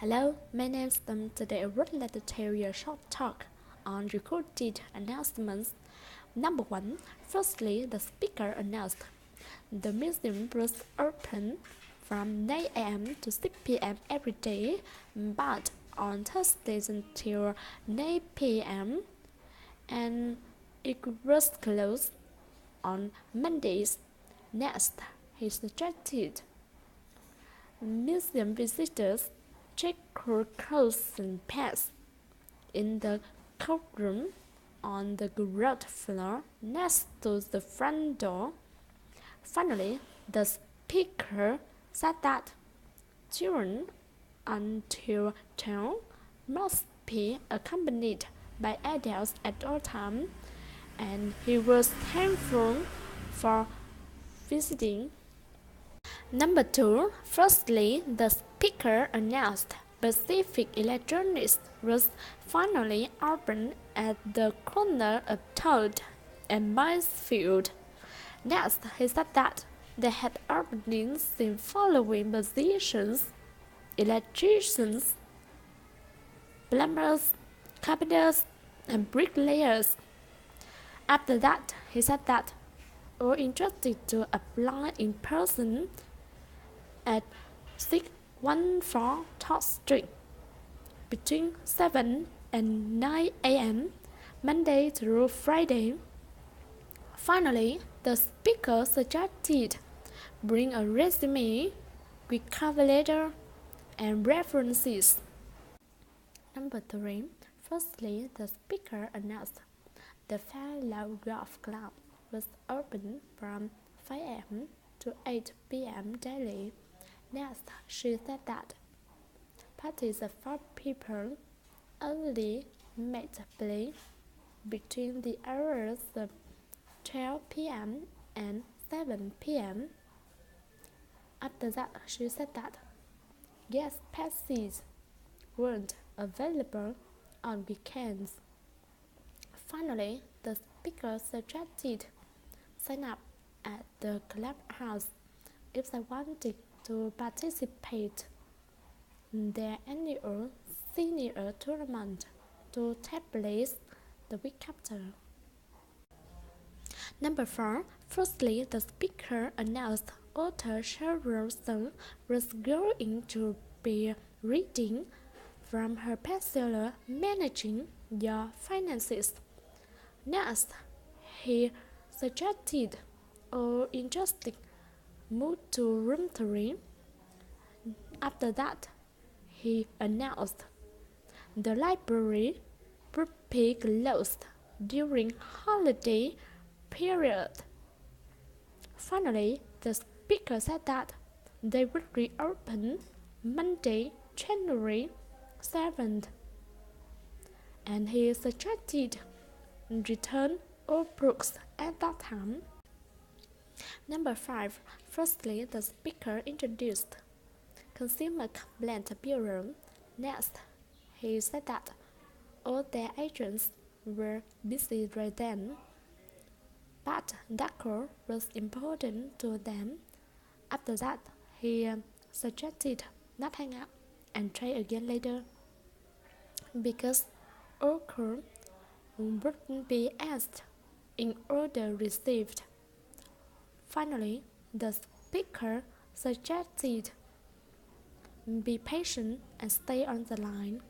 Hello, my name is Tâm. Today I would like to tell you a short talk on recorded announcements. Number 1. Firstly, the speaker announced the museum was open from 9 a.m. to 6 p.m. every day, but on Thursdays until 9 p.m. and it was closed on Mondays. Next, he suggested museum visitors check her clothes and pass in the courtroom on the ground floor next to the front door. Finally, the speaker said that children until 12 must be accompanied by adults at all times, and he was thankful for visiting. Number 2. Firstly, the speaker announced Pacific Electronics was finally opened at the corner of Toad and Mansfield. Next, he said that they had openings in following positions: electricians, plumbers, carpenters, and bricklayers. After that, he said that all interested to apply in person at 614 Todd Street between 7 and 9 a.m. Monday through Friday. Finally, the speaker suggested bring a resume with cover letter and references. Number 3. Firstly, the speaker announced the Fellow Golf Club was open from 5 a.m. to 8 p.m. daily. Next, she said that parties of 4 people only may play between the hours of 12 p.m. and 7 p.m. After that, she said that guest passes weren't available on weekends. Finally, the speaker suggested sign up at the clubhouse if they wanted to participate in their annual senior tournament to take place the week after. Number 4. Firstly, the speaker announced author Sheryl Song was going to be reading from her bestseller Managing Your Finances. Next, he suggested all interested move to room 3. After that, he announced the library would be closed during holiday period. Finally, the speaker said that they would reopen Monday, January 7th, and he suggested return all books at that time. Number 5. Firstly, the speaker introduced Consumer Complaint Bureau. Next, he said that all their agents were busy right then, but that call was important to them. After that, he suggested not hang up and try again later, because all calls would be asked in order received. Finally, the speaker suggested be patient and stay on the line.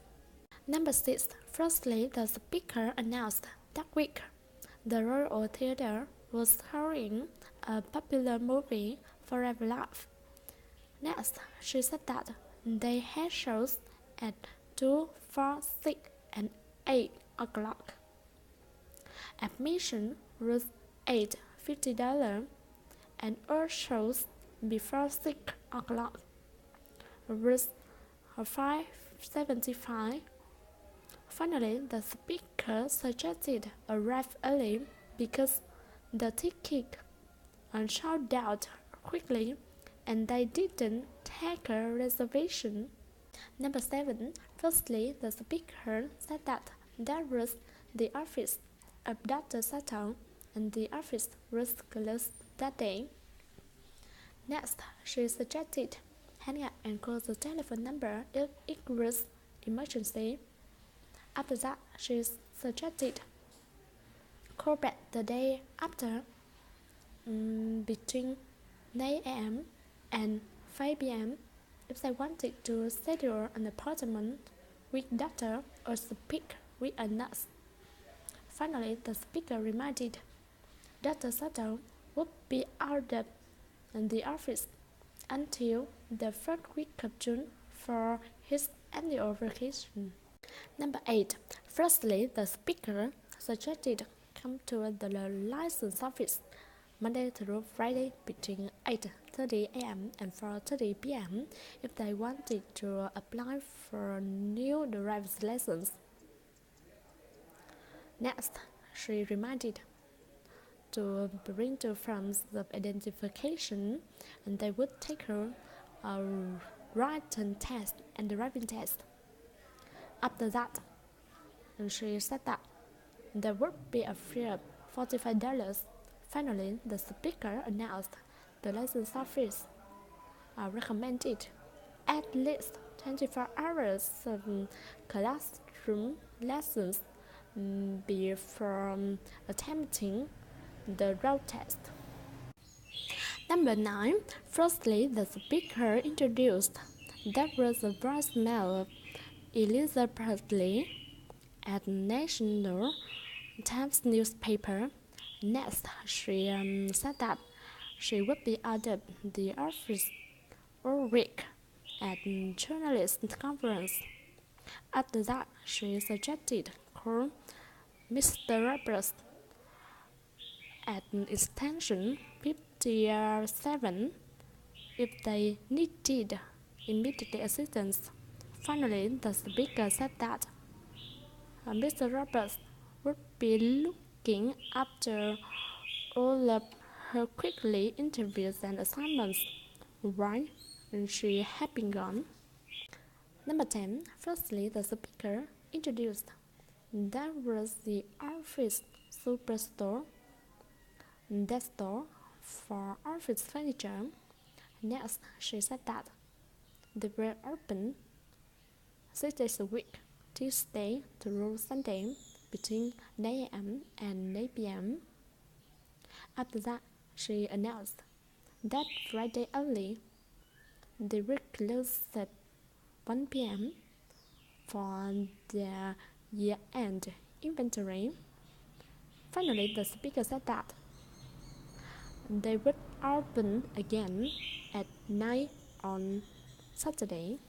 Number 6. Firstly, the speaker announced that week the Royal Theatre was showing a popular movie, Forever Love. Next, she said that they had shows at 2, 4, 6, and 8 o'clock. Admission was $8.50, and all shows before 6 o'clock was $5.75. Finally, the speaker suggested arrive early because the ticket sold out quickly and they didn't take a reservation. Number 7. Firstly, the speaker said that there was the office of Dr. Sato and the office was closed that day. Next, she suggested hang up and call the telephone number if it was emergency. After that, she suggested call back the day after between 9 a.m. and 5 p.m. if they wanted to schedule an appointment with doctor or speak with a nurse. Finally, the speaker reminded Dr. Sutton would be out of the office until the first week of June for his annual vacation. Number 8. Firstly, the speaker suggested come to the license office Monday through Friday between 8:30 a.m. and 4:30 p.m. if they wanted to apply for a new driver's license. Next, she reminded to bring two forms of identification, and they would take her a written test and driving test. After that, she said that there would be a fee of $45. Finally, the speaker announced the license office recommended at least 24 hours of classroom lessons before attempting the road test. Number 9. Firstly, the speaker introduced that was a voicemail of Elizabeth Lee at National Times newspaper. Next, she said that she would be out of the office all week at journalist conference. After that, she suggested call Mr. Roberts at extension 57 if they needed immediate assistance. Finally, the speaker said that Mr. Roberts would be looking after all of her quickly interviews and assignments while she had been gone. Number 10. Firstly, the speaker introduced that was the office superstore, that store for office furniture. Next, she said that they were open 6 days a week, Tuesday through Sunday, between 9 a.m. and 9 p.m. After that, she announced that Friday only they were closed at 1 p.m. for their year-end inventory. Finally, the speaker said that they would open again at 9 on Saturday.